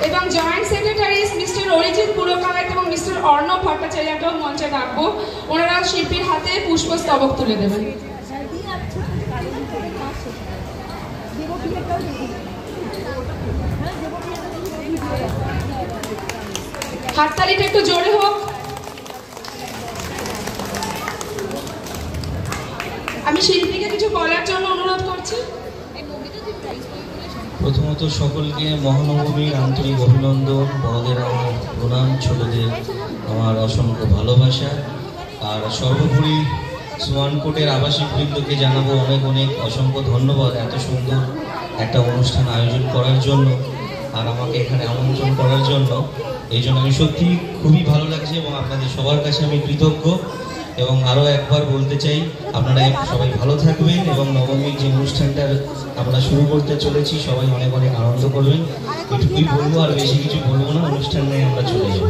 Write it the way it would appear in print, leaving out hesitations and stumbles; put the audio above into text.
এবং joint secretaries mister Arijit Purkait এবং mister Arnab ভট্টাচার্যকেও মঞ্চে ডাকবো। ওনারা শিল্পীর হাতে পুষ্পস্তবক তুলে দেবেন। হাততালিটা একটু জোরে হোক। আমি শিল্পীকে কিছু বলার জন্য অনুরোধ করছি। প্রথমত সকলকে মহানবমীর আন্তরিক অভিনন্দন, বড়দের আমার প্রণাম, ছোটদের আমার অসংখ্য ভালোবাসা। আর সর্বোপরি সোয়ানকোটের আবাসিক বৃন্দকে জানাবো অনেক অনেক অসংখ্য ধন্যবাদ এত সুন্দর একটা অনুষ্ঠান আয়োজন করার জন্য আর আমাকে এখানে আমন্ত্রণ করার জন্য। এই জন্য আমি সত্যি খুবই ভালো লাগছে এবং আপনাদের সবার কাছে আমি কৃতজ্ঞ। এবং আরও একবার বলতে চাই আপনারা সবাই ভালো থাকবেন এবং নবমীর যে অনুষ্ঠানটা আমরা শুরু করতে চলেছি সবাই অনেক অনেক আনন্দ করবেন। এটুকুই বলবো, আর বেশি কিছু বলবো না, অনুষ্ঠানে আমরা চলে যাব।